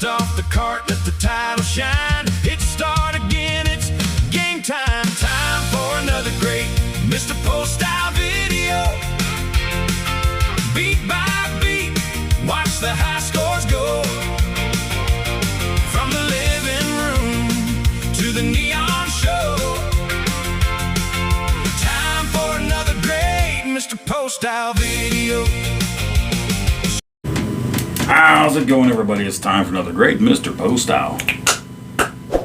Dust off the cart, let the title shine. It's start again, it's game time. Time for another great Mr. Poestyle video. Beat by beat, watch the high scores go. From the living room to the neon show. Time for another great Mr. Poestyle video. How's it going, everybody? It's time for another great Mr. Poestyle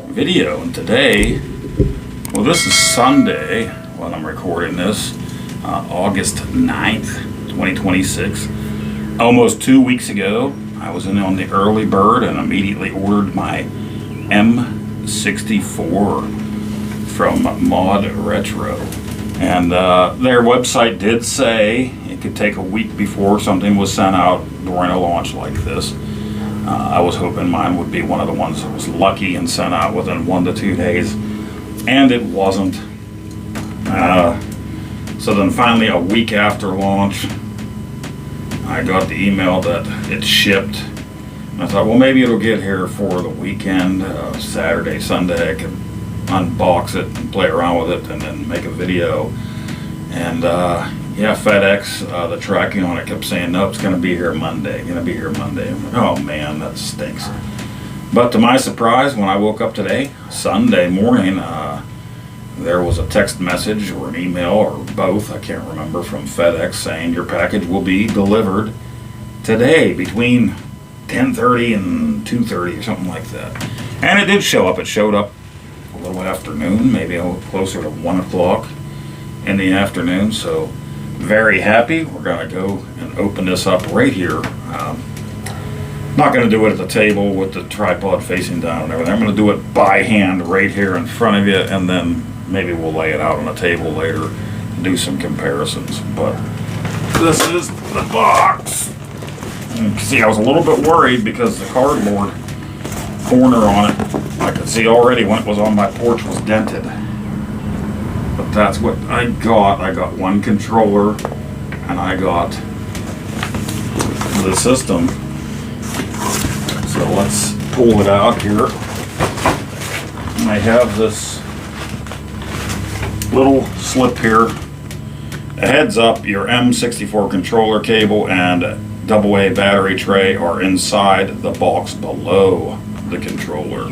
video. And today, well, this is Sunday when I'm recording this, August 9th, 2026. Almost 2 weeks ago, I was in on the early bird and immediately ordered my M64 from ModRetro. And their website did say it could take a week before something was sent out during a launch like this. I was hoping mine would be one of the ones that was lucky and sent out within 1 to 2 days, and it wasn't. So then finally, a week after launch, I got the email that it shipped. And I thought, well, maybe it'll get here for the weekend, Saturday, Sunday. I could unbox it and play around with it and then make a video. And yeah, FedEx, the tracking on it kept saying, no, it's going to be here Monday, I'm like, oh man, that stinks. But to my surprise, when I woke up today, Sunday morning, there was a text message or an email or both, I can't remember, from FedEx saying your package will be delivered today between 10:30 and 2:30 or something like that. And it did show up. It showed up a little afternoon, maybe a little closer to 1 o'clock in the afternoon. So very happy. We're going to go and open this up right here. Not going to do it at the table with the tripod facing down and everything. I'm going to do it by hand right here in front of you, and then maybe we'll lay it out on a table later and do some comparisons. But this is the box. You can see I was a little bit worried because the cardboard corner on it, I could see already when it was on my porch, was dented. But that's what I got. I got one controller and I got the system. So let's pull it out here. And I have this little slip here. A heads up, your M64 controller cable and AA battery tray are inside the box below the controller.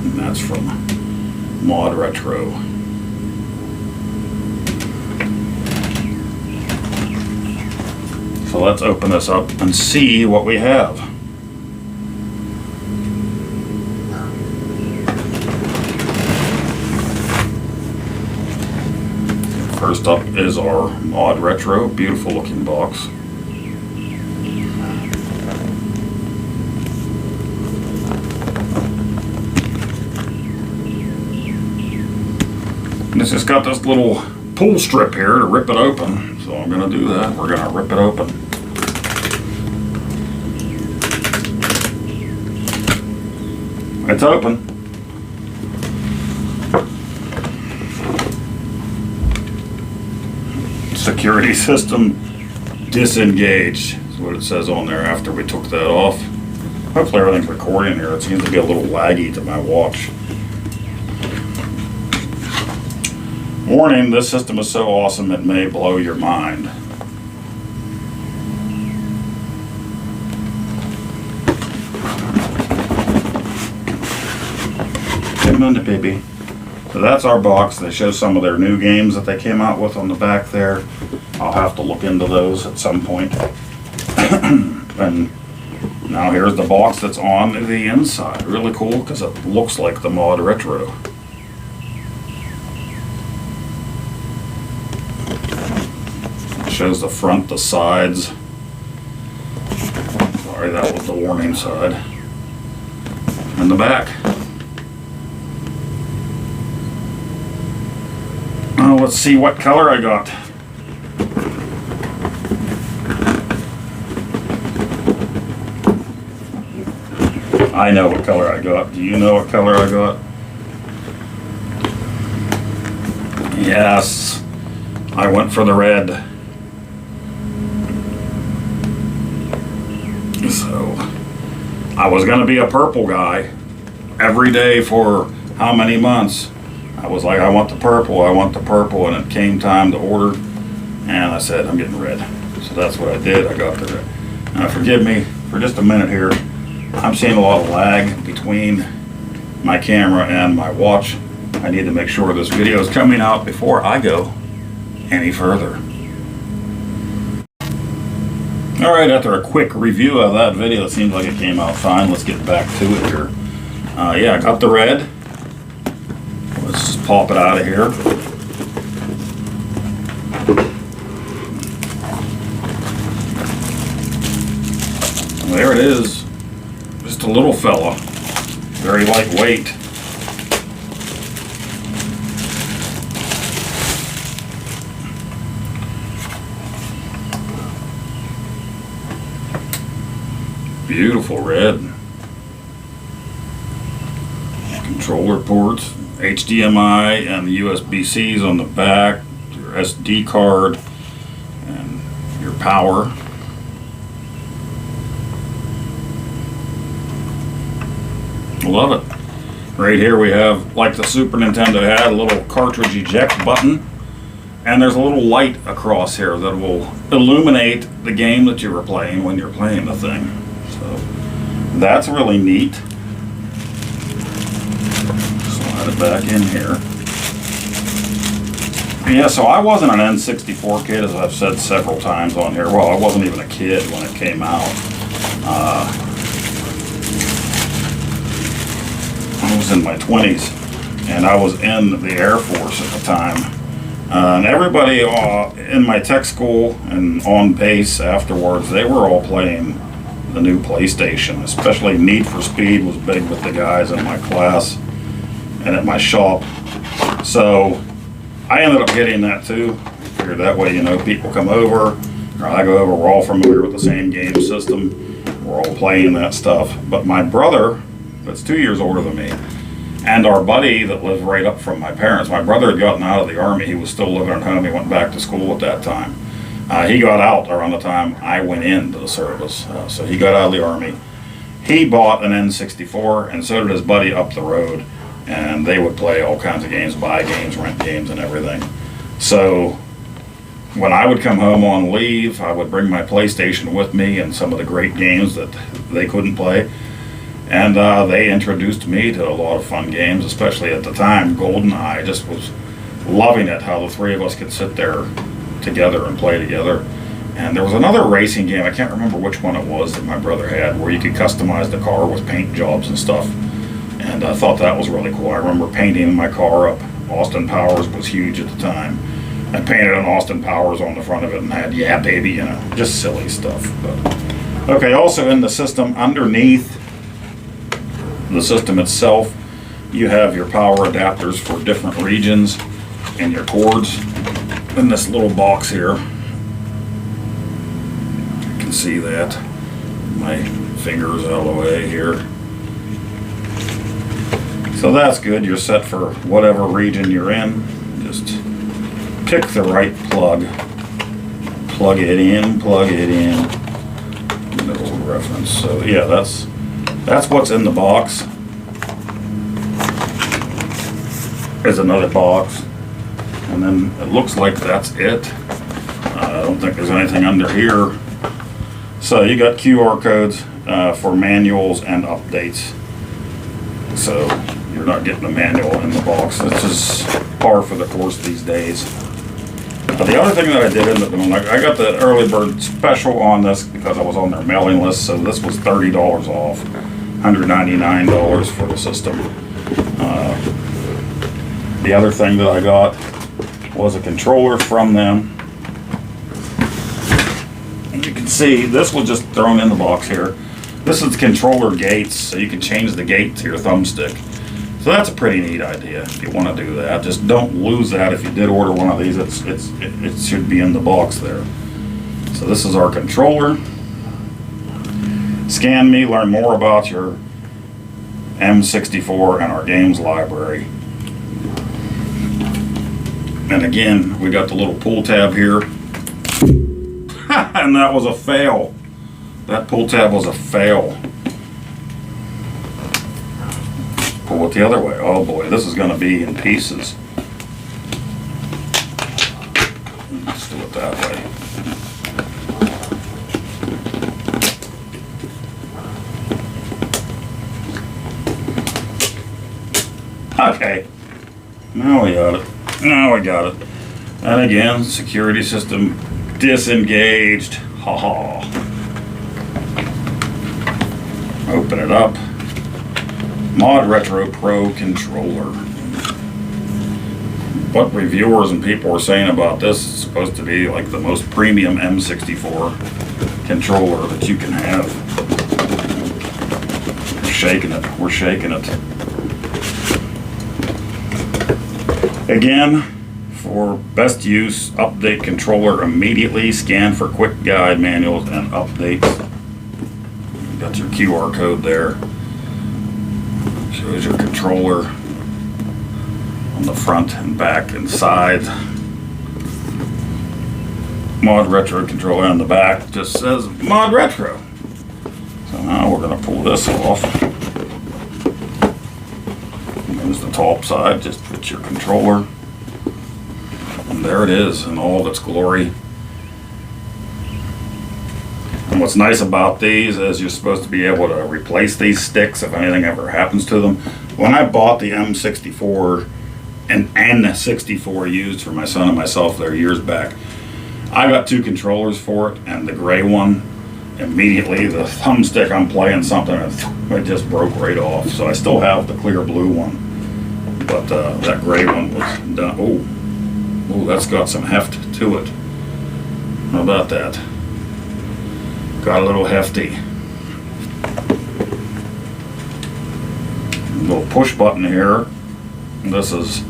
And that's from ModRetro. So let's open this up and see what we have. First up is our ModRetro, beautiful looking box. And it's just got this little pull strip here to rip it open, so I'm going to do that. We're going to rip it open. It's open. Security system disengaged is what it says on there after we took that off. Hopefully everything's recording here. It seems to be a little laggy to my watch. Warning, this system is so awesome it may blow your mind. Come on, baby. So that's our box. They show some of their new games that they came out with on the back there. I'll have to look into those at some point. And now here's the box that's on the inside. Really cool because it looks like the ModRetro. Shows the front, the sides. Sorry, that was the warning side. And the back. Oh, let's see what color I got. I know what color I got. Do you know what color I got? Yes, I went for the red. So I was gonna be a purple guy every day for how many months. I was like, I want the purple, and it came time to order, and I said, I'm getting red. So that's what I did, I got the red. Now forgive me for just a minute here. I'm seeing a lot of lag between my camera and my watch. I need to make sure this video is coming out before I go any further. Alright, after a quick review of that video, it seems like it came out fine. Let's get back to it here. Yeah, I got the red. Let's just pop it out of here. There it is. Just a little fella. Very lightweight. Beautiful red. Controller ports, HDMI and the USB-Cs on the back, your SD card, and your power. Love it. Right here we have, like the Super Nintendo had, a little cartridge eject button, and there's a little light across here that will illuminate the game that you were playing when you're playing the thing. So that's really neat. Slide it back in here. Yeah, so I wasn't an N64 kid, as I've said several times on here. Well, I wasn't even a kid when it came out. I was in my 20s, and I was in the Air Force at the time. And everybody in my tech school and on base afterwards, they were all playing the new PlayStation. Especially Need for Speed was big with the guys in my class and at my shop. So I ended up getting that too. Figured that way, you know, people come over, or I go over, we're all familiar with the same game system. We're all playing that stuff. But my brother, that's 2 years older than me, and our buddy that lived right up from my parents. My brother had gotten out of the Army. He was still living at home. He went back to school at that time. He got out around the time I went into the service. So he got out of the Army. He bought an N64, and so did his buddy up the road. And they would play all kinds of games, buy games, rent games, and everything. So when I would come home on leave, I would bring my PlayStation with me and some of the great games that they couldn't play. And they introduced me to a lot of fun games, especially at the time, GoldenEye. I just was loving it, how the three of us could sit there together and play together. And there was another racing game, I can't remember which one it was that my brother had, where you could customize the car with paint jobs and stuff. And I thought that was really cool. I remember painting my car up. Austin Powers was huge at the time. I painted an Austin Powers on the front of it and had, yeah baby, you know, just silly stuff. But, okay, also in the system, underneath the system itself, you have your power adapters for different regions and your cords in this little box here. You can see that. My finger's out of the way here. So that's good. You're set for whatever region you're in. Just pick the right plug. Plug it in, Little reference. So yeah, that's what's in the box. There's another box, and then it looks like that's it. I don't think there's anything under here. So you got QR codes for manuals and updates. So you're not getting a manual in the box. This is par for the course these days. The other thing that I did end up doing, like I got the early bird special on this because I was on their mailing list, so this was $30 off, $199 for the system. The other thing that I got was a controller from them. And you can see, this was just thrown in the box here. This is the controller gates, so you can change the gate to your thumbstick. So that's a pretty neat idea if you want to do that. Just don't lose that. If you did order one of these, it should be in the box there. So this is our controller. Scan me, learn more about your M64 and our games library. And again, we got the little pull tab here. And that was a fail. That pull tab was a fail. Pull it the other way. Oh boy, this is going to be in pieces. Let's do it that way. Okay. Now we got it. Now we got it. And again, security system disengaged. Ha ha. Open it up. ModRetro Pro controller. What reviewers and people are saying about this is supposed to be like the most premium M64 controller that you can have. We're shaking it. We're shaking it. Again, for best use, update controller immediately. Scan for quick guide manuals and updates. Got your QR code there. Shows your controller on the front and back and side. ModRetro controller on the back just says ModRetro. So now we're going to pull this off. There's the top side, just put your controller. And there it is in all its glory. And what's nice about these is you're supposed to be able to replace these sticks if anything ever happens to them. When I bought the M64 and N64 used for my son and myself there years back, I got two controllers for it, and the gray one, immediately the thumbstick, I'm playing something, it just broke right off. So I still have the clear blue one, but that gray one was done. Oh, that's got some heft to it. How about that? Got a little hefty. Little push button here. This is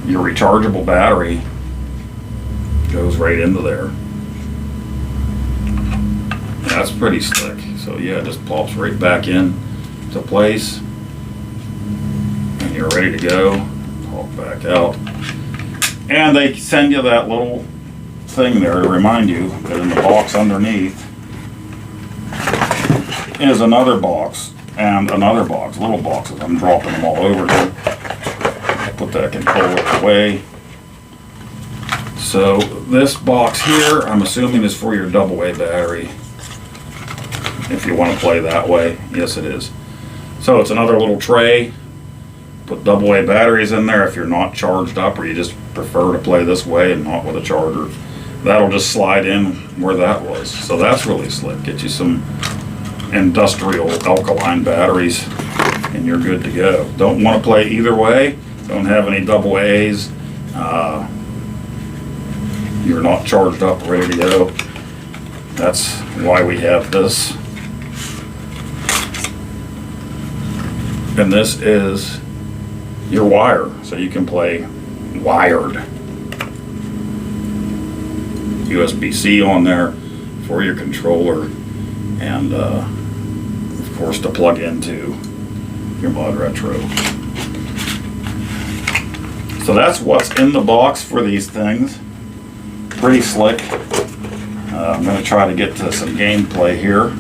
your rechargeable battery. Goes right into there. That's pretty slick. So yeah, it just pops right back in to place. And you're ready to go. Pop back out. And they send you that little thing there to remind you that in the box underneath is another box and another box, little boxes. I'm dropping them all over here. Put that controller away. So this box here, I'm assuming is for your AA battery. If you want to play that way, yes it is. So it's another little tray. Put AA batteries in there if you're not charged up or you just prefer to play this way and not with a charger. That'll just slide in where that was. So that's really slick. Get you some industrial alkaline batteries and you're good to go. Don't want to play either way. Don't have any AA's. You're not charged up, ready to go. That's why we have this. And this is your wire, so you can play wired. USB-C on there for your controller, and of course to plug into your ModRetro. So that's what's in the box for these things. Pretty slick. I'm going to try to get to some gameplay here.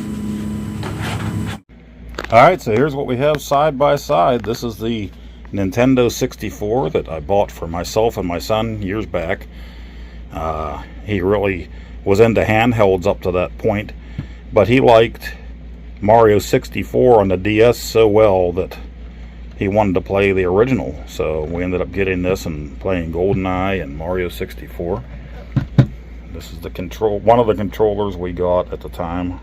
Alright, so here's what we have side by side. This is the Nintendo 64 that I bought for myself and my son years back. He really was into handhelds up to that point, but he liked Mario 64 on the DS so well that he wanted to play the original. So we ended up getting this and playing GoldenEye and Mario 64. This is the one of the controllers we got at the time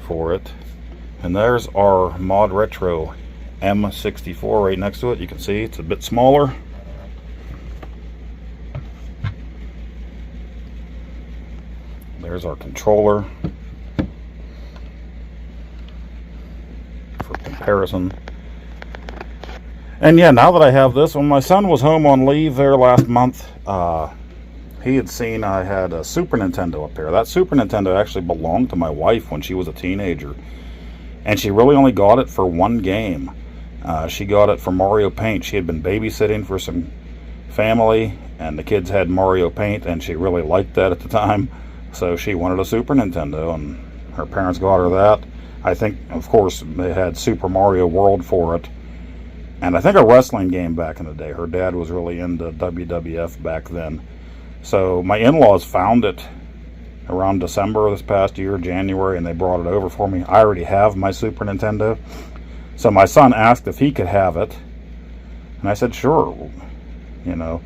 for it. And there's our ModRetro M64 right next to it. You can see it's a bit smaller. There's our controller for comparison. And yeah, now that I have this, when my son was home on leave there last month, he had seen I had a Super Nintendo up there. That Super Nintendo actually belonged to my wife when she was a teenager. And she really only got it for one game. She got it for Mario Paint. She had been babysitting for some family, and the kids had Mario Paint, and she really liked that at the time. So she wanted a Super Nintendo, and Her parents got her that. I think, of course, they had Super Mario World for it. And I think a wrestling game back in the day. Her dad was really into WWF back then. So my in-laws found it around December this past year, January, and they brought it over for me. I already have my Super Nintendo. So my son asked if he could have it. And I said, sure. You know,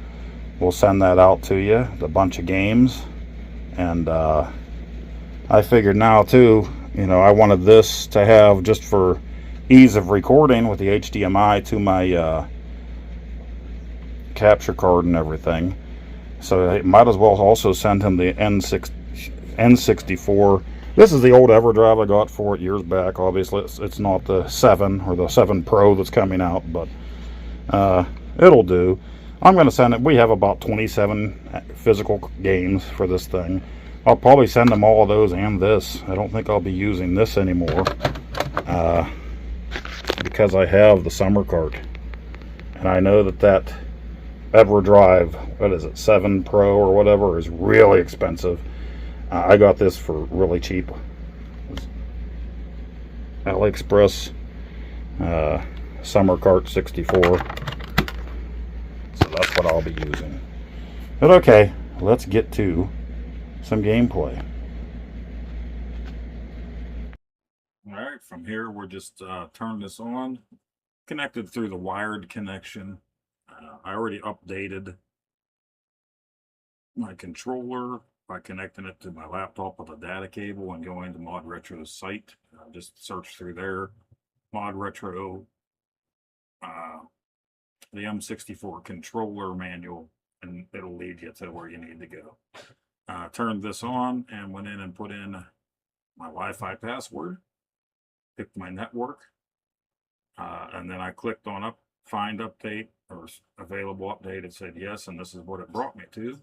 we'll send that out to you, a bunch of games. And I figured now, too, you know, I wanted this to have just for ease of recording with the HDMI to my capture card and everything. So I might as well also send him the N64. This is the old EverDrive I got for it years back. Obviously, it's not the 7 or the 7 Pro that's coming out, but it'll do. I'm going to send it. We have about 27 physical games for this thing. I'll probably send them all of those and this. I don't think I'll be using this anymore because I have the summer cart. And I know that EverDrive, what is it, 7 Pro or whatever, is really expensive. I got this for really cheap. AliExpress Summer Cart 64. So that's what I'll be using. But okay, let's get to some gameplay. Alright, from here we're just turn this on. Connected through the wired connection. I already updated my controller by connecting it to my laptop with a data cable and going to ModRetro's site. Just search through there, ModRetro, the M64 controller manual, and it'll lead you to where you need to go. Turned this on and went in and put in my Wi-Fi password, picked my network, and then I clicked on find update or available update. It said yes, and this is what it brought me to.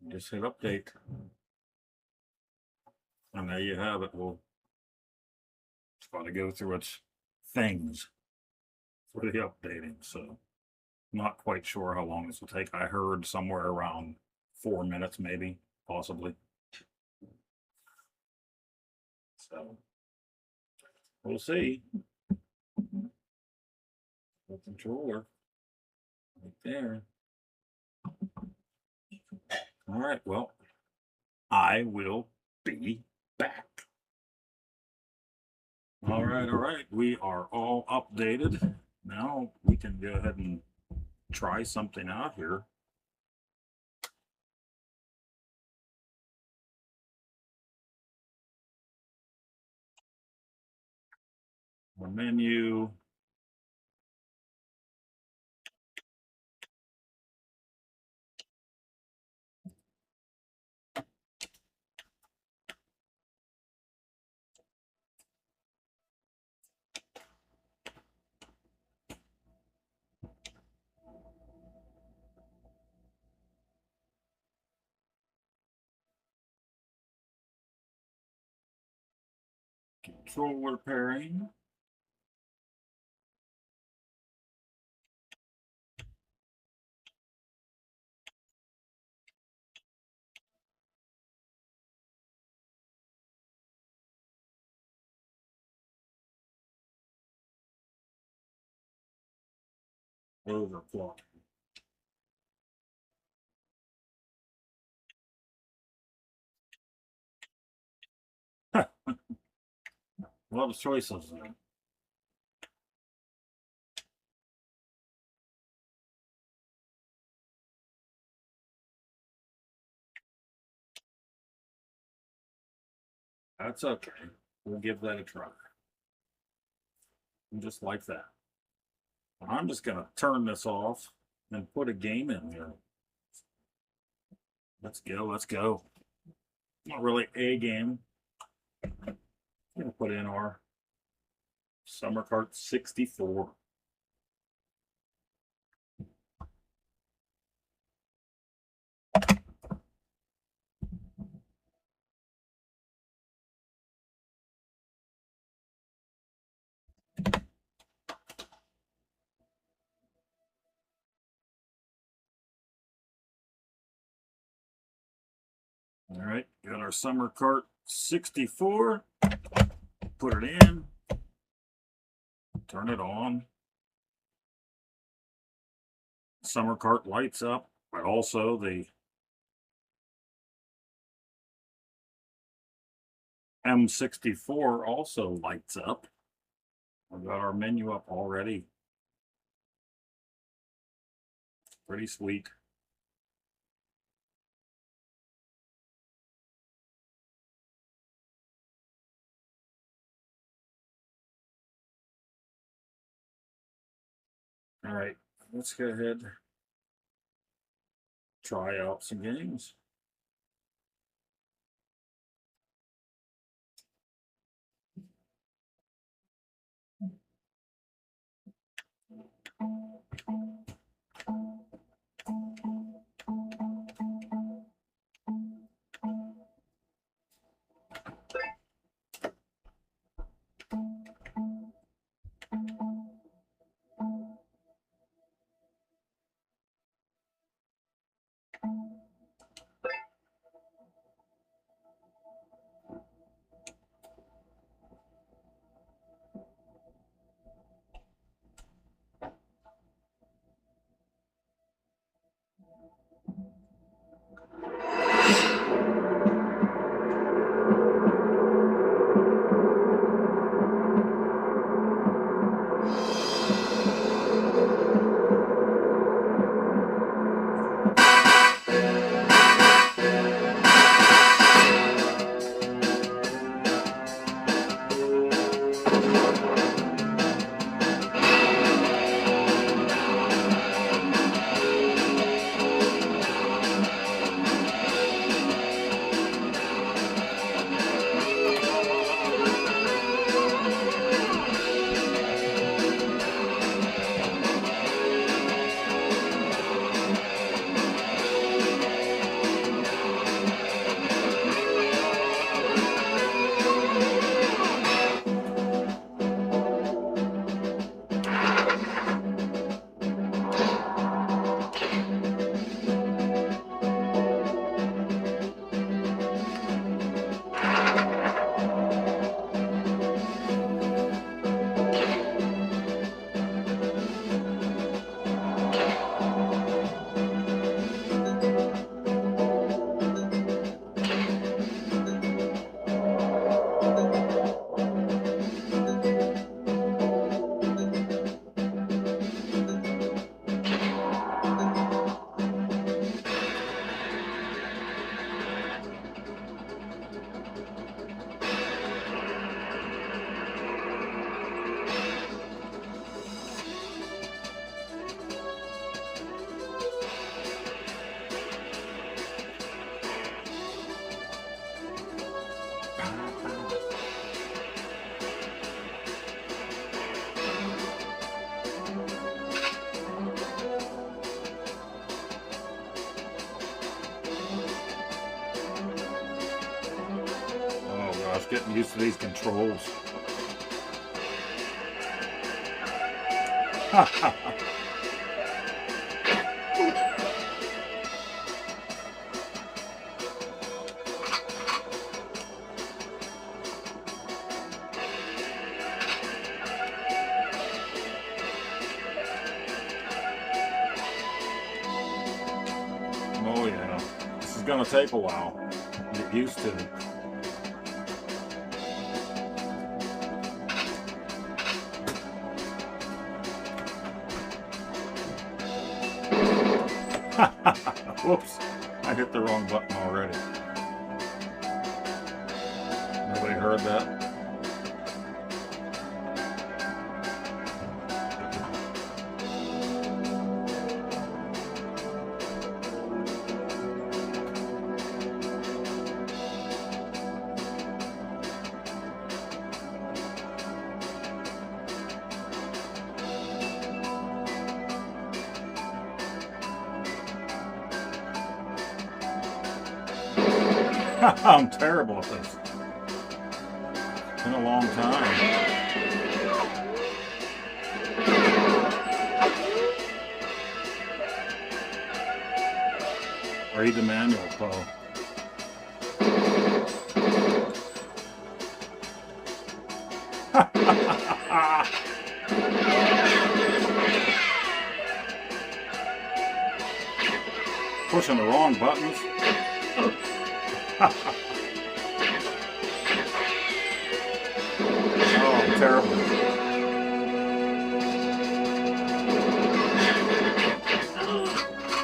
Just hit update, and there you have it. Well, it's got to go through its things for the updating, so not quite sure how long this will take. I heard somewhere around 4 minutes, maybe, possibly. So we'll see. The controller right there. All right, well, I will be back. All right. We are all updated. Now we can go ahead and try something out here. The menu. Controller pairing. Overclock. A lot of choices there. That's okay. We'll give that a try. And just like that. I'm just going to turn this off and put a game in here. Let's go. Not really a game. I'm going to put in our Summer Cart 64. All right, got our summer cart 64. Put it in. Turn it on. Summer cart lights up, but also the M64 also lights up. We've got our menu up already. Pretty sweet. All right, let's go ahead, try out some games. Getting used to these controls. Oh yeah, this is gonna take a while to get used to it. Whoops, I hit the wrong button already. Nobody heard that? I'm terrible at this. It's been a long time. Read the manual, Poe. pushing the wrong buttons. Oh, I'm terrible.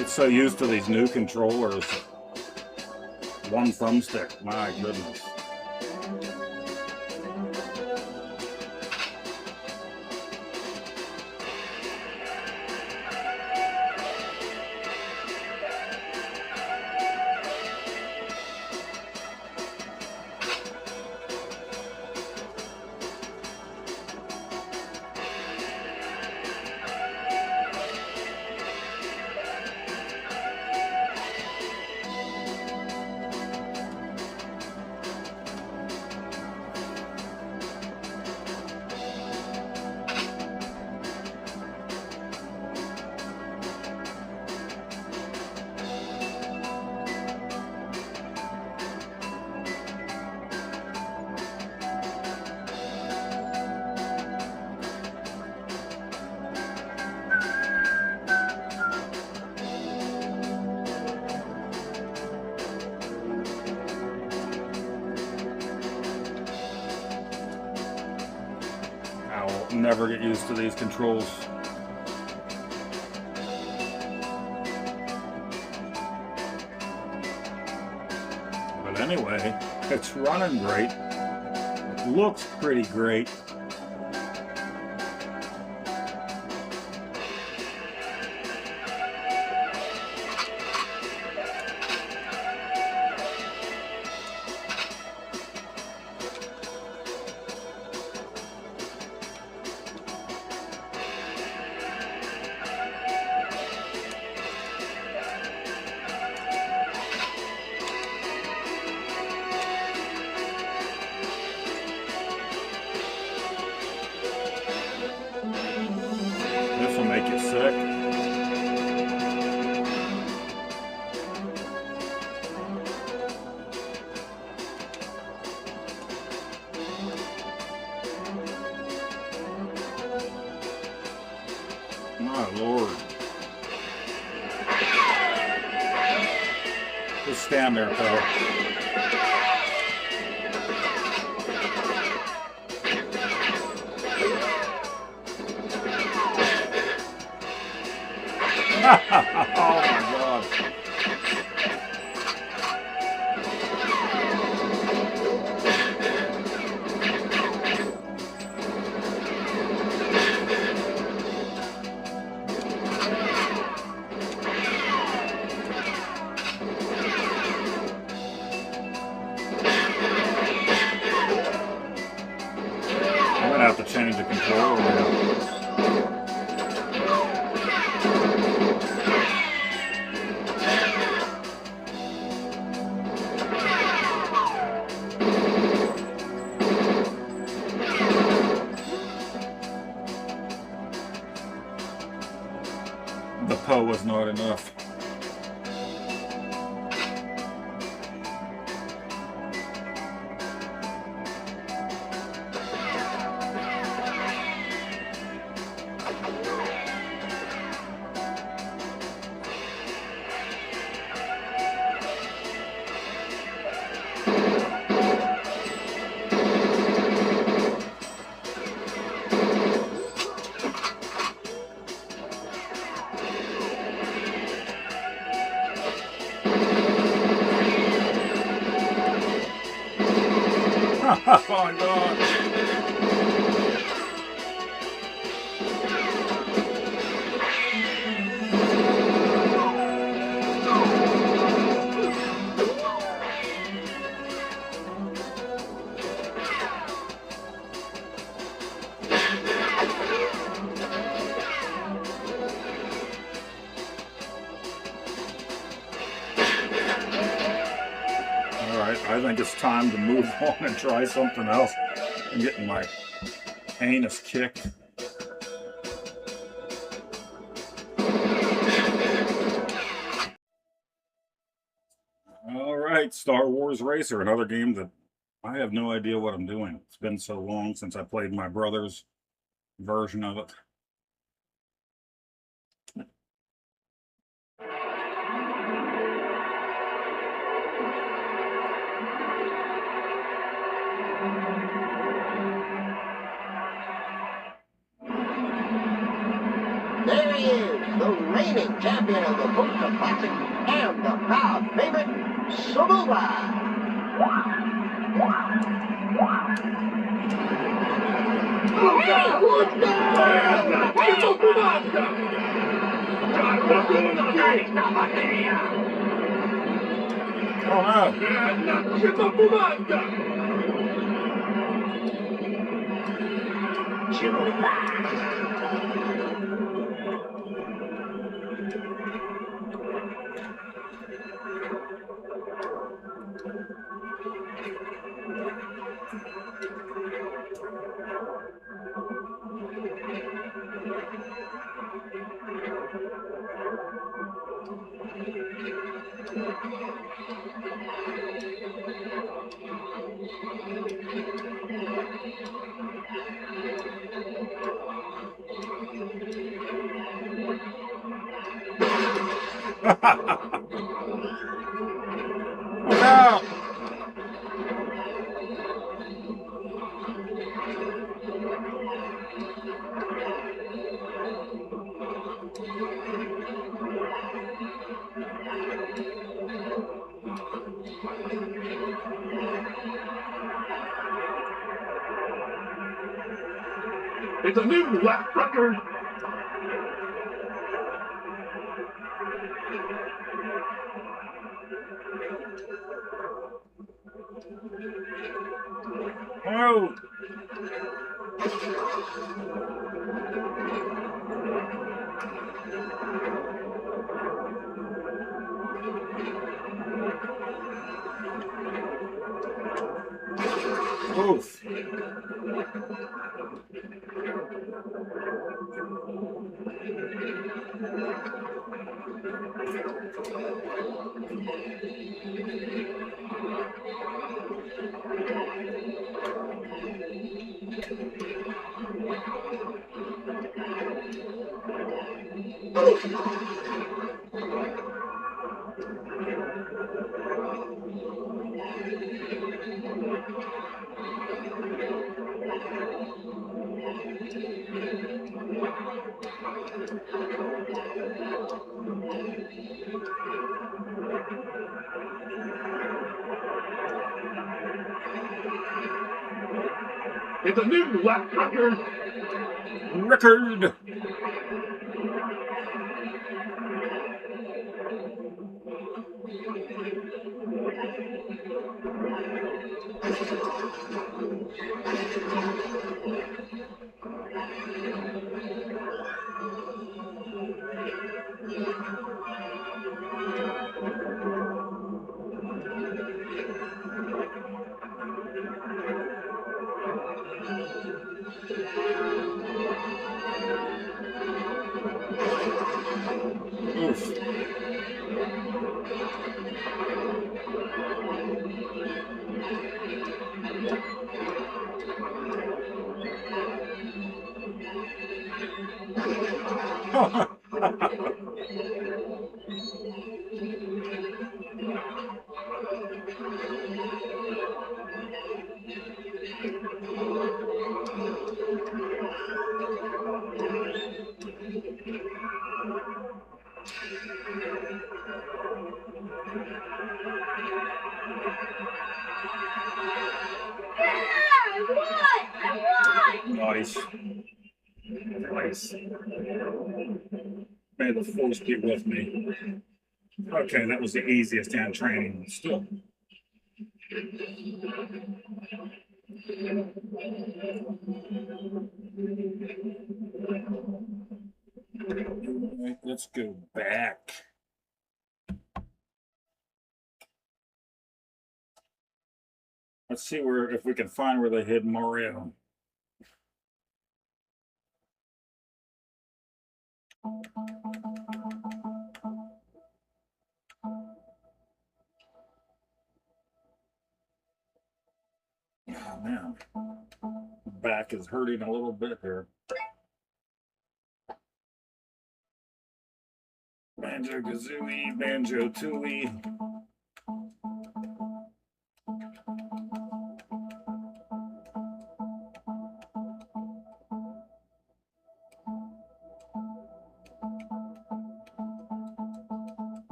It's so used to these new controllers. One thumbstick, my goodness. I'll never get used to these controls. But anyway, it's running great. It looks pretty great. This will make you sick. My Lord. Just stand there, pal. Oh my God. I'm gonna have to change the controller now. The Poe was not enough. Oh my God. I think it's time to move on and try something else. I'm getting my anus kicked. All right, Star Wars Racer, another game that I have no idea what I'm doing. It's been so long since I played my brother's version of it. champion of the Booster Classic and the proud favorite, Saluba. Oh no! No! It's a new lap record. Oh! Oof. It's a new lap record. Record! Oof. Nice. Nice. May the force be with me. Okay, that was the easiest hand training. Still. Right, let's go back. Let's see where if we can find where they hid Mario. Oh man, back is hurting a little bit here. Banjo Kazooie, Banjo Tooie.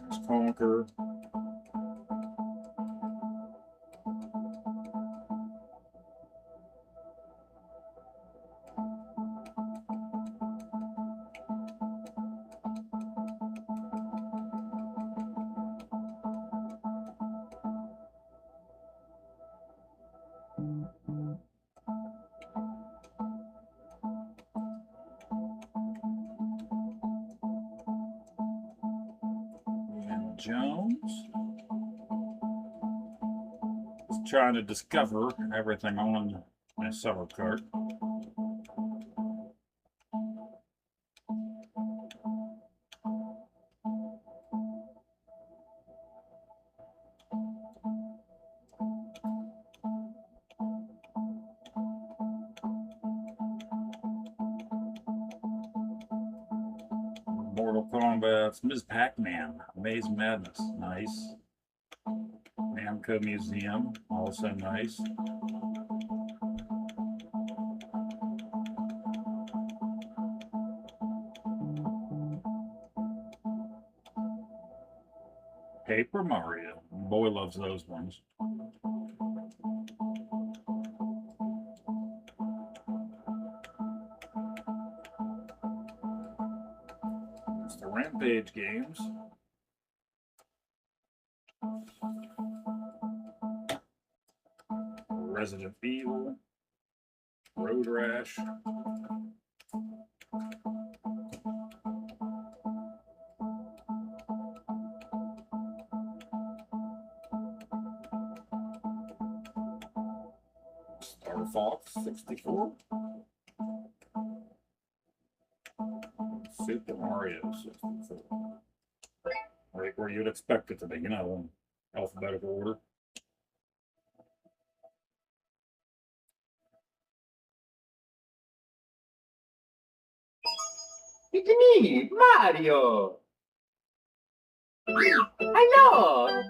There's Conquer. Jones. Just trying to discover everything on my summer cart. Mortal Kombat's Ms. Pac-Man, Maze Madness, nice. Namco Museum, also nice. Paper Mario, boy loves those ones. It's the Rampage games. Resident Evil, Road Rash. Star Fox 64. Super Mario 64. Right where you'd expect it to be, you know, in alphabetical order. It's me, Mario! Hello!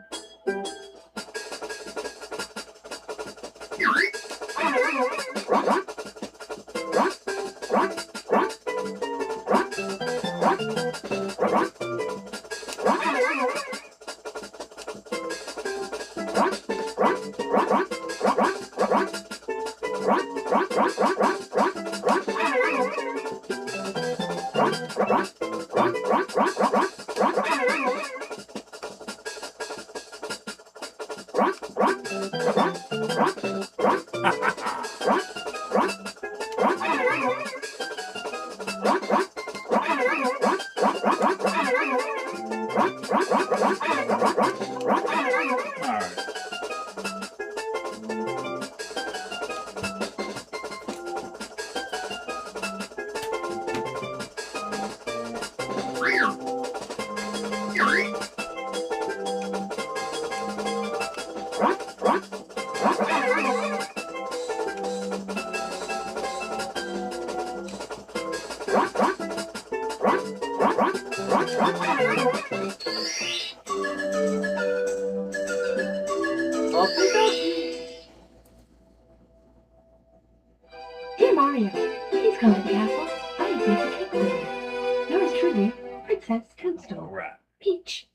Dear Mario, please come to the castle. I have baked a cake for you. Yours truly, Princess Toadstool. All right. Peach.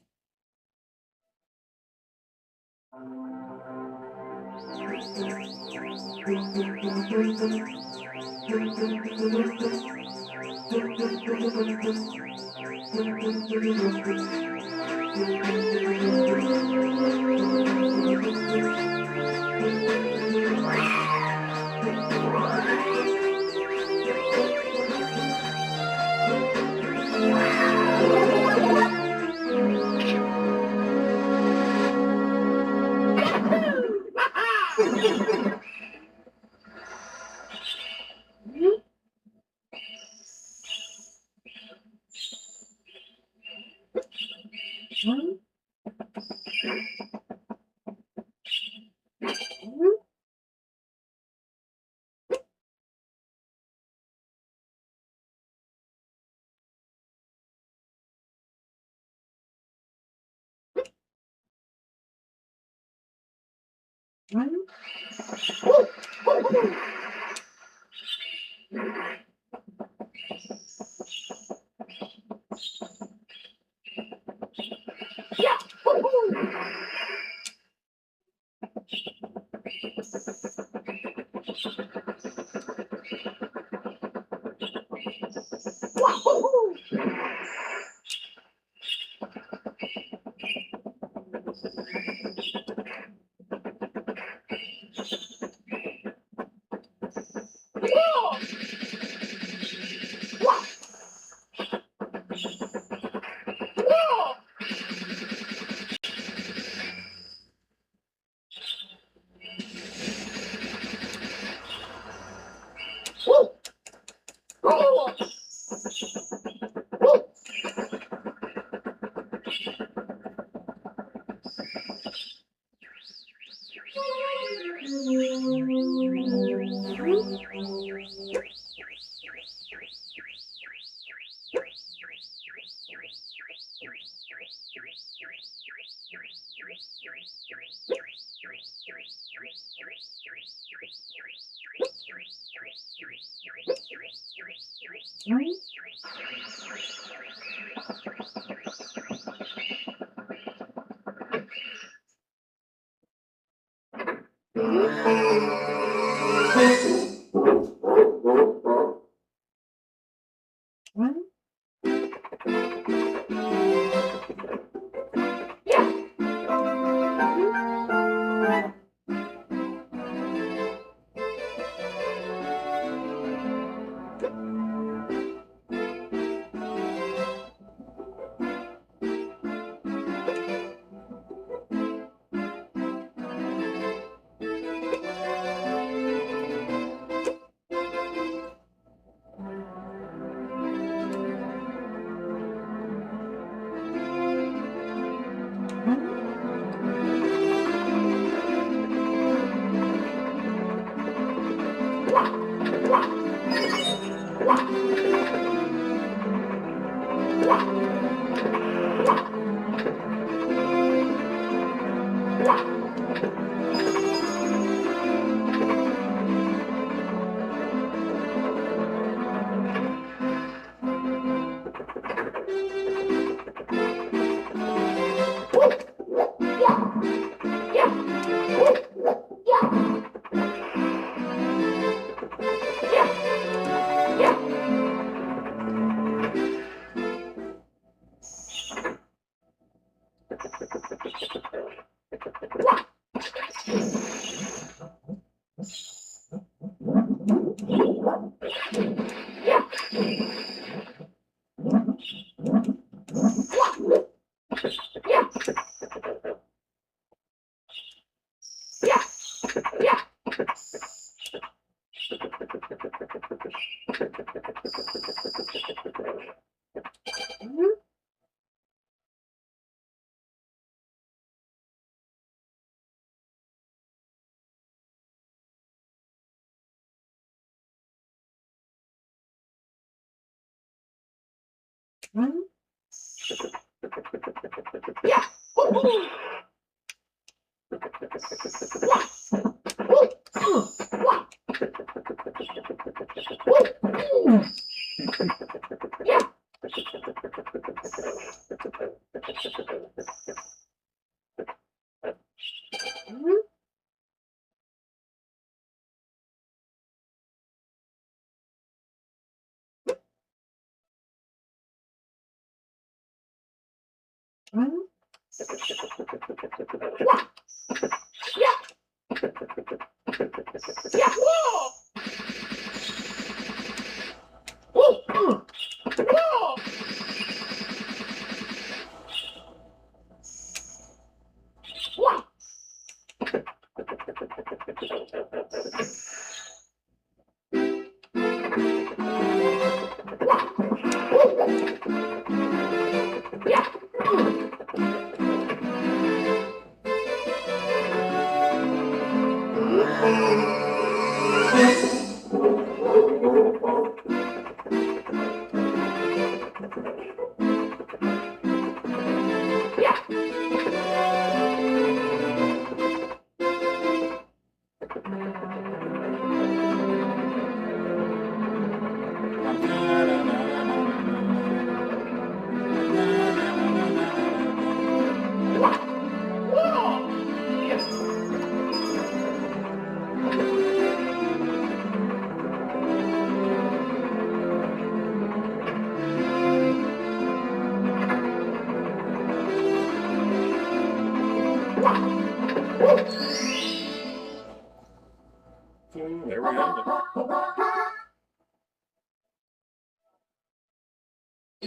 There we have it.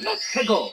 Let's go.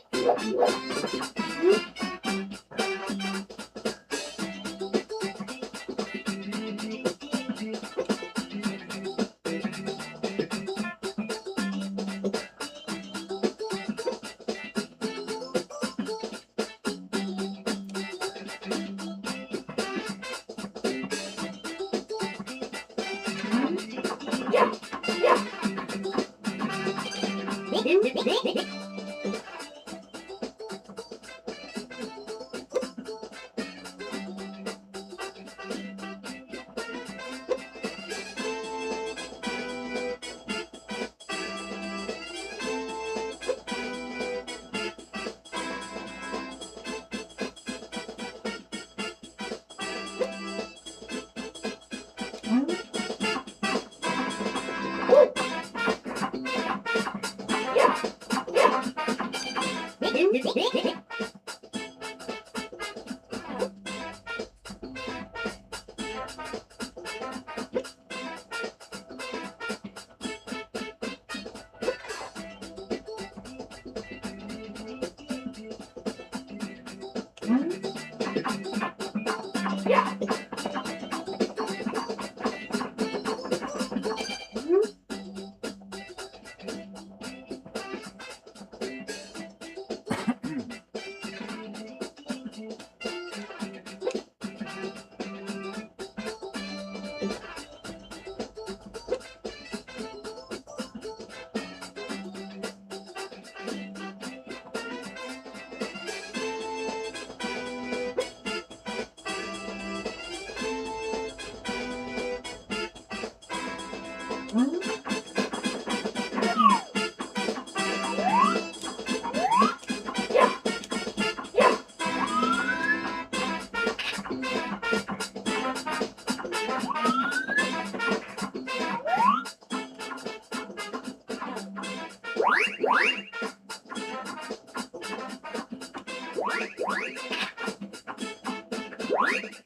Alright,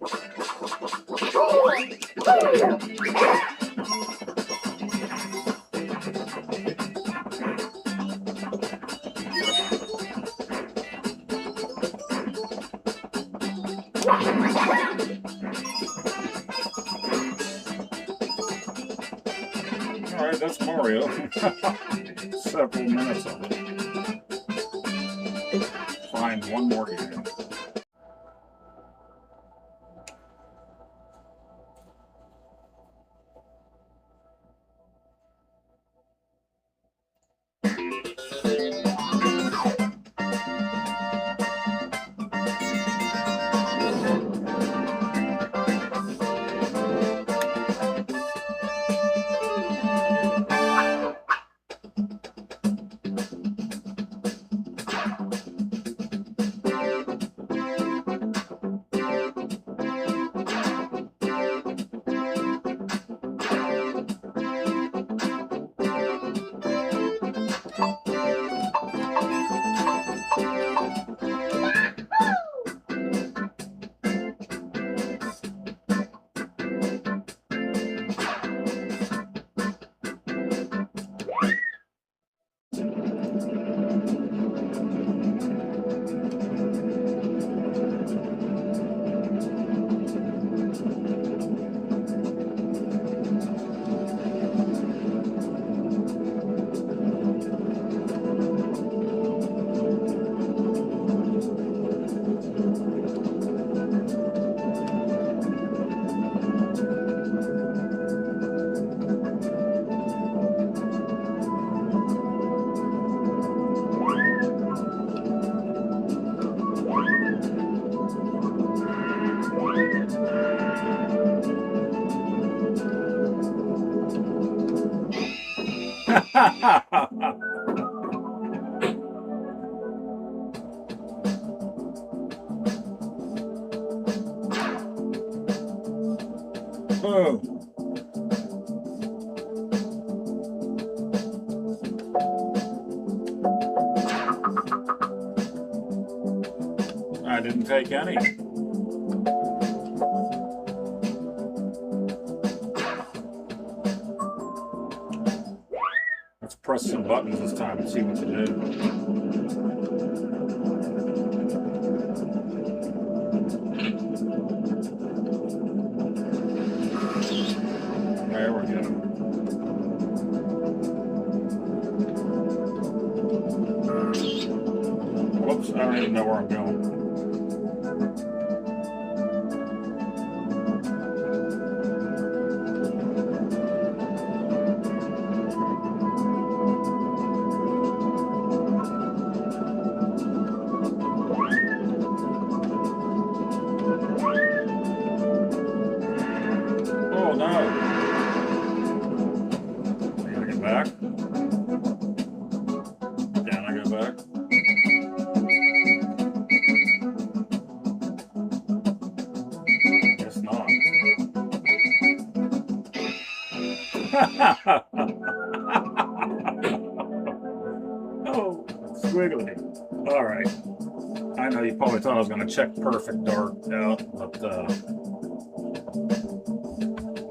that's Mario. Several minutes of it. Find one more game. Boom. I didn't take any. Let's press some buttons this time and see what to do. There we go. Whoops, I don't even know where I'm going. Oh no! I gotta get back. Down I go back. Guess not. Oh, squiggly. Alright. I know you probably thought I was going to check Perfect Dark out, but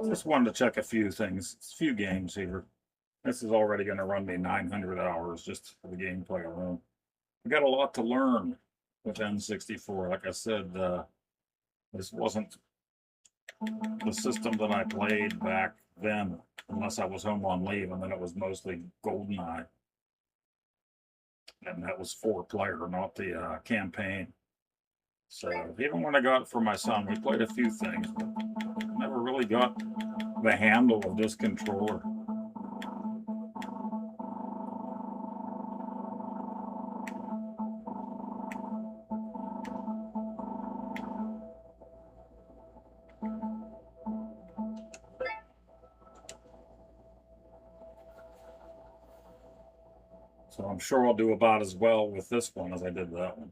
just wanted to check a few things, a few games here. This is already going to run me 900 hours just for the gameplay alone. I got a lot to learn with N64. Like I said, this wasn't the system that I played back then, unless I was home on leave, and then it was mostly GoldenEye. And that was 4-player, not the campaign. So even when I got it for my son, we played a few things, but never really got the handle of this controller. So I'm sure I'll do about as well with this one as I did that one.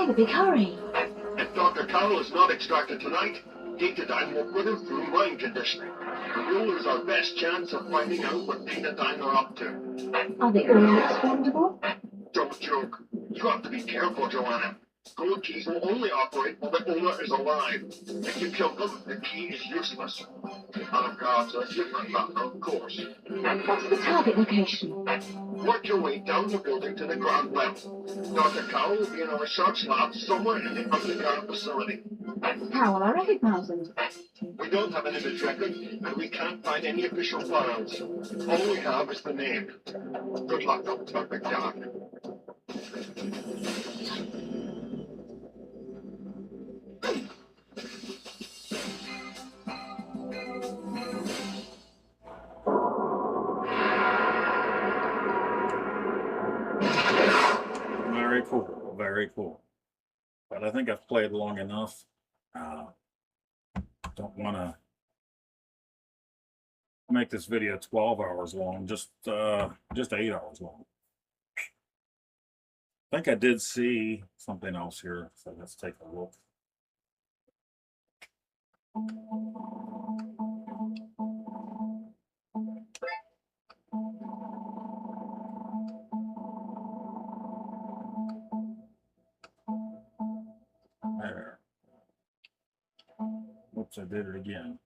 the big hurry? If Dr. Carroll is not extracted tonight, Datadyne will put him through mind conditioning. We'll lose our best chance of finding out what Datadyne are up to. Are they all expendable? Don't joke. You have to be careful, Joanna. Gold keys will only operate while the owner is alive. If you kill them, the key is useless. And of course, a different matter, of course. And what's the target location? Work your way down the building to the ground level. Dr. Carroll will be in a research lab somewhere in the underground facility. How will I recognize him? We don't have an image record, and we can't find any official files. All we have is the name. Good luck, Dr. McDonald. Very cool, very cool. But I think I've played long enough. Don't want to make this video 12 hours long, just 8 hours long. I think I did see something else here, so let's take a look. There. Whoops, I did it again.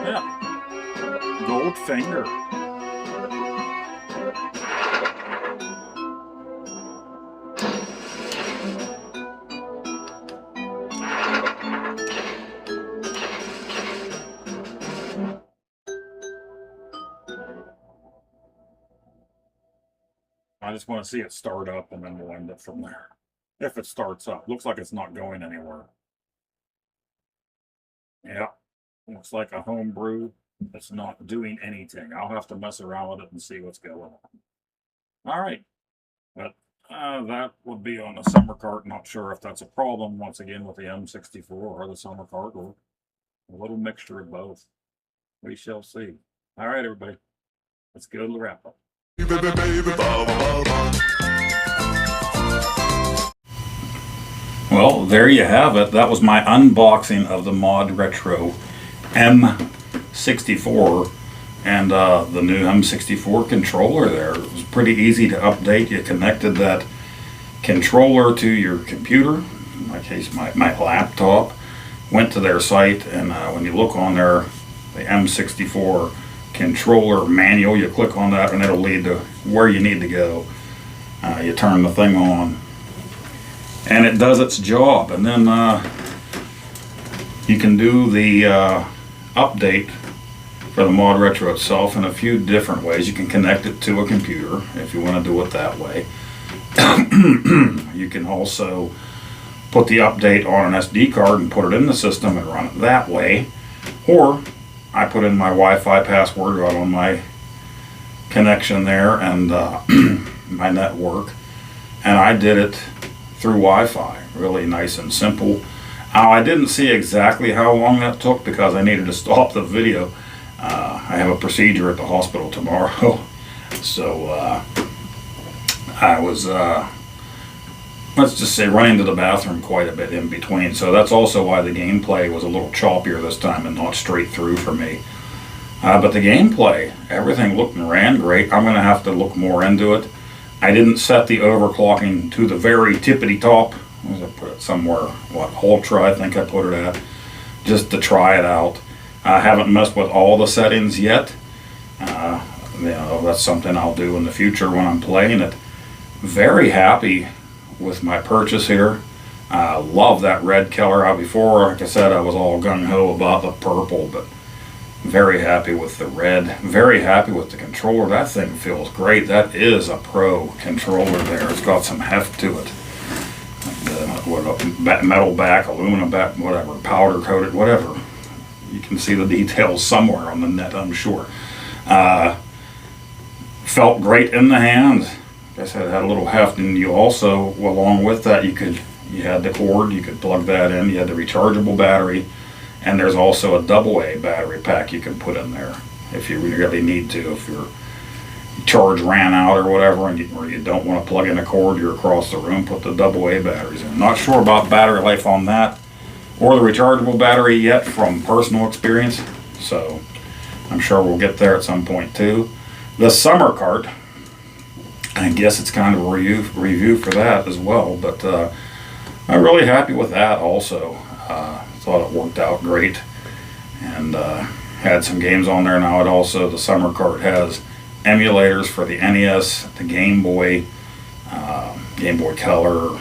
Yeah. Gold finger. I just want to see it start up and then we'll end it from there. If it starts up. Looks like it's not going anywhere. Yeah. Looks like a homebrew that's not doing anything. I'll have to mess around with it and see what's going on. All right. But that would be on the summer cart. Not sure if that's a problem, once again, with the M64 or the summer cart, or a little mixture of both. We shall see. All right, everybody. Let's go to the wrap up. Well, there you have it. That was my unboxing of the ModRetro M64 and the new M64 controller there. It was pretty easy to update. You connected that controller to your computer, in my case my laptop, went to their site, and when you look on there, the M64 controller manual, you click on that and it'll lead to where you need to go. You turn the thing on and it does its job, and then you can do the update for the ModRetro itself in a few different ways. You can connect it to a computer if you want to do it that way. You can also put the update on an SD card and put it in the system and run it that way, or I put in my Wi-Fi password right on my connection there and my network, and I did it through Wi-Fi. Really nice and simple. I didn't see exactly how long that took because I needed to stop the video. I have a procedure at the hospital tomorrow, so I was, let's just say, running to the bathroom quite a bit in between. So that's also why the gameplay was a little choppier this time and not straight through for me. But the gameplay, everything looked and ran great. I'm going to have to look more into it. I didn't set the overclocking to the very tippity top. I put it somewhere, what, Ultra I think I put it at, just to try it out. I haven't messed with all the settings yet. You know, that's something I'll do in the future when I'm playing it. Very happy with my purchase here. Love that red color. Before, like I said, I was all gung-ho about the purple, but very happy with the red. Very happy with the controller. That thing feels great. That is a pro controller there. It's got some heft to it. And, metal back, aluminum back, whatever, powder coated, whatever. You can see the details somewhere on the net, I'm sure. Felt great in the hand. Like I said, it had a little heft, and you also, along with that, you had the cord, you could plug that in, you had the rechargeable battery, and there's also a AA battery pack you can put in there if you really need to. If your charge ran out or whatever, or you don't want to plug in a cord, you're across the room, put the AA batteries in. Not sure about battery life on that or the rechargeable battery yet from personal experience, so I'm sure we'll get there at some point too. The summer cart, I guess it's kind of a review for that as well, but I'm really happy with that also. Thought it worked out great, and had some games on there. Now the summer cart has emulators for the NES, the Game Boy, Game Boy Color,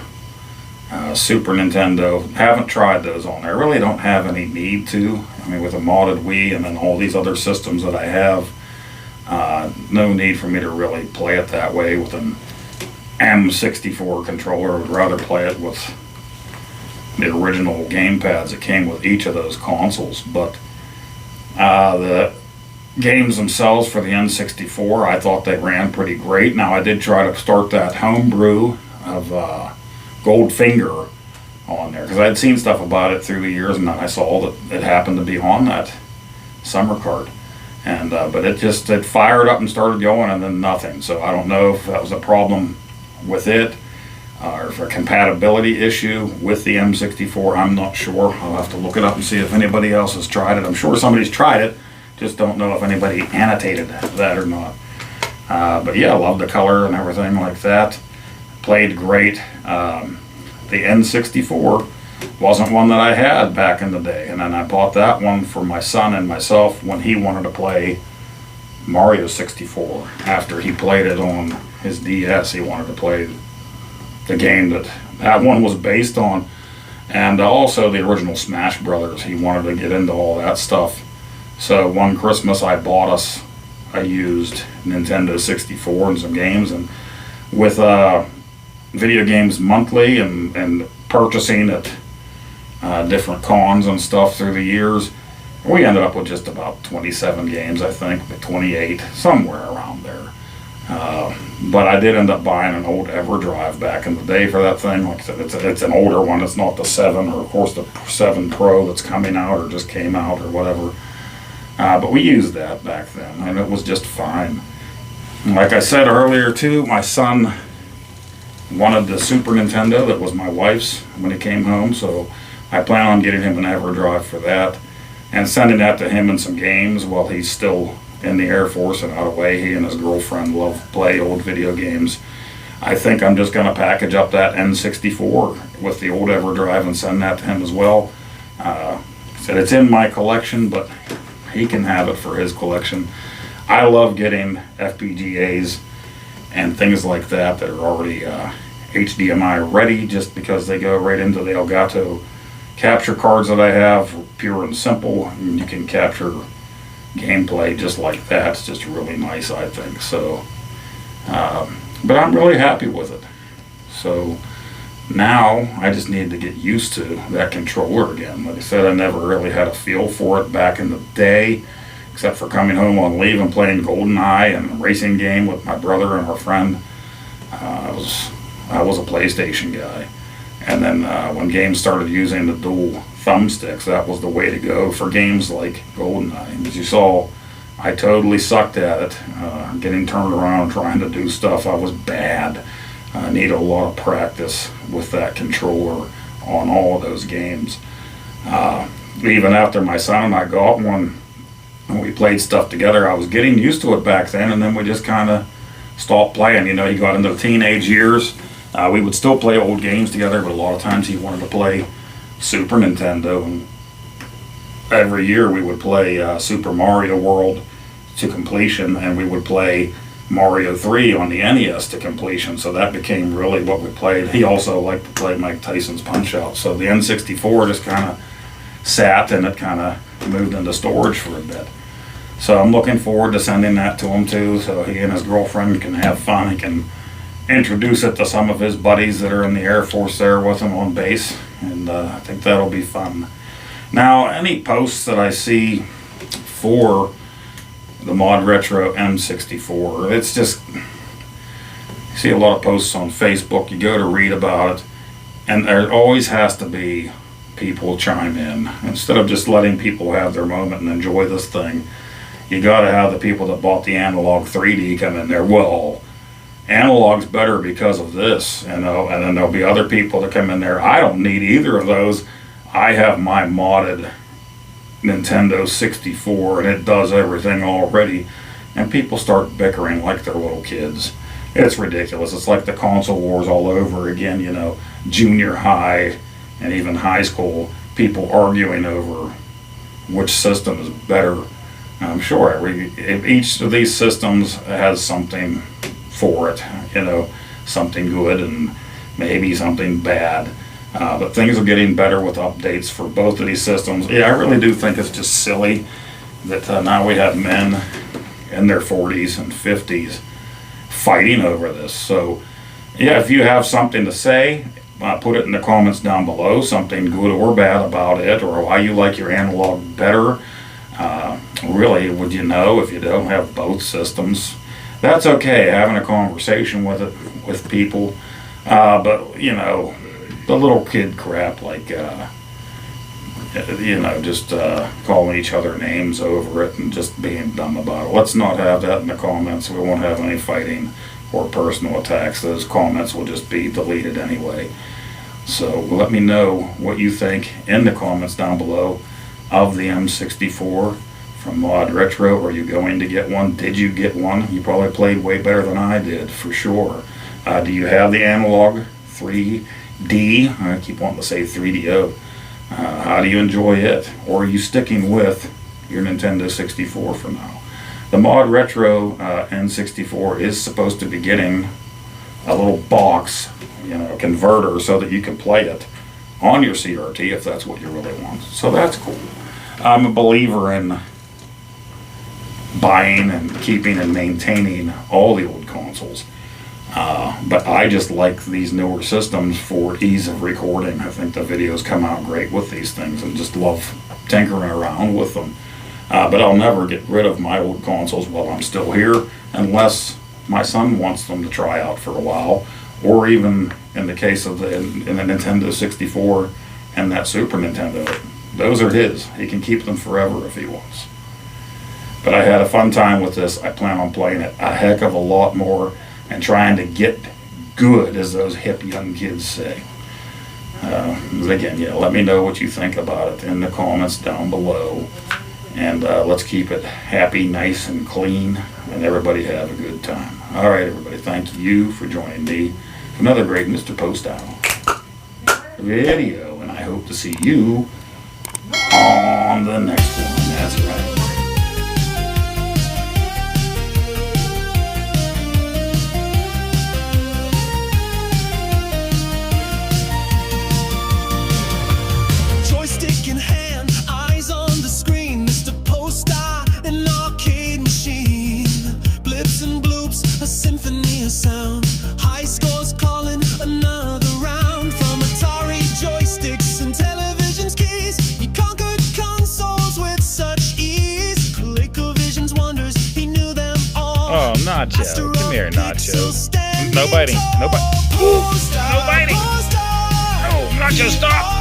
Super Nintendo. Haven't tried those on there. I really don't have any need to. I mean, with a modded Wii and then all these other systems that I have, no need for me to really play it that way with an M64 controller. I would rather play it with the original gamepads that came with each of those consoles. But the games themselves for the N64, I thought they ran pretty great. Now, I did try to start that homebrew of Goldfinger on there, because I'd seen stuff about it through the years, and then I saw that it happened to be on that summer cart. And but it fired up and started going, and then nothing. So I don't know if that was a problem with it, or if a compatibility issue with the M64. I'm not sure. I'll have to look it up and see if anybody else has tried it. I'm sure somebody's tried it, just don't know if anybody annotated that or not. But yeah, I love the color and everything like that. Played great. The N64 wasn't one that I had back in the day, and then I bought that one for my son and myself when he wanted to play Mario 64. After he played it on his DS, he wanted to play the game that one was based on, and also the original Smash Brothers. He wanted to get into all that stuff. So one Christmas I bought us a used Nintendo 64 and some games, and with video games monthly and purchasing at different cons and stuff through the years, we ended up with just about 27 games, I think, but 28, somewhere around there. But I did end up buying an old EverDrive back in the day for that thing. Like I said, it's an older one. It's not the 7 or, of course, the 7 Pro that's coming out or just came out or whatever. But we used that back then, and it was just fine. And like I said earlier, too, my son wanted the Super Nintendo that was my wife's when he came home, so I plan on getting him an EverDrive for that and sending that to him in some games while he's still in the Air Force and out of way. He and his girlfriend love to play old video games. I think I'm just going to package up that N64 with the old EverDrive and send that to him as well. Said it's in my collection, but he can have it for his collection. I love getting FPGAs and things like that are already HDMI ready, just because they go right into the Elgato capture cards that I have, pure and simple, and you can capture gameplay just like that. It's just really nice, I think. So, but I'm really happy with it. So now I just need to get used to that controller again. Like I said, I never really had a feel for it back in the day, except for coming home on leave and playing GoldenEye and a racing game with my brother and our friend. I was a PlayStation guy. And then when games started using the dual thumbsticks, that was the way to go for games like GoldenEye. As you saw, I totally sucked at it, getting turned around trying to do stuff. I was bad. I need a lot of practice with that controller on all of those games. Even after my son and I got one, when we played stuff together, I was getting used to it back then, and then we just kind of stopped playing. You know, he got into the teenage years. We would still play old games together, but a lot of times he wanted to play Super Nintendo, and every year we would play Super Mario World to completion, and we would play Mario 3 on the NES to completion, so that became really what we played. He also liked to play Mike Tyson's Punch-Out, so the N64 just kind of sat, and it kind of moved into storage for a bit. So I'm looking forward to sending that to him too, so he and his girlfriend can have fun. He can introduce it to some of his buddies that are in the Air Force there with him on base, and I think that'll be fun. Now, any posts that I see for the ModRetro M64, it's just, you see a lot of posts on Facebook, you go to read about it, and there always has to be people chime in. Instead of just letting people have their moment and enjoy this thing, you gotta have the people that bought the analog 3D come in there. Well, analog's better because of this, you know, and then there'll be other people that come in there. I don't need either of those. I have my modded Nintendo 64 and it does everything already, and people start bickering like they're little kids. It's ridiculous. It's like the console wars all over again, you know, junior high and even high school, people arguing over which system is better. I'm sure each of these systems has something for it, you know, something good and maybe something bad. But things are getting better with updates for both of these systems. Yeah, I really do think it's just silly that now we have men in their 40s and 50s fighting over this. So, yeah, if you have something to say, put it in the comments down below, something good or bad about it, or why you like your analog better. Really, would you know if you don't have both systems? That's okay, having a conversation with it, with people. But, you know, the little kid crap like, you know, just calling each other names over it and just being dumb about it. Let's not have that in the comments. We won't have any fighting or personal attacks. Those comments will just be deleted anyway. So let me know what you think in the comments down below of the M64 from ModRetro. Are you going to get one? Did you get one? You probably played way better than I did, for sure. Do you have the analog 3D? I keep wanting to say 3DO. How do you enjoy it? Or are you sticking with your Nintendo 64 for now? The ModRetro N64 is supposed to be getting a little box, you know, converter, so that you can play it on your CRT if that's what you really want. So that's cool. I'm a believer in buying and keeping and maintaining all the old consoles. But I just like these newer systems for ease of recording. I think the videos come out great with these things and just love tinkering around with them. But I'll never get rid of my old consoles while I'm still here, unless my son wants them to try out for a while, or even in the case of the Nintendo 64 and that Super Nintendo. Those are his. He can keep them forever if he wants. But I had a fun time with this. I plan on playing it a heck of a lot more and trying to get good, as those hip young kids say. Again, yeah, let me know what you think about it in the comments down below. And let's keep it happy, nice, and clean, and everybody have a good time. All right, everybody, thank you for joining me for another great Mr. Poestyle video, and I hope to see you on the next one. That's right. Joystick in hand, eyes on the screen, Mr. Poestyle, an arcade machine. Blips and bloops, a symphony of sound. High scores calling another round. From Atari joysticks and television's keys, he conquered consoles with such ease. ColecoVision's wonders, he knew them all. Oh, Nacho. Come here, Nacho. No biting. No biting. Ooh, no biting. Oh, Nacho, stop.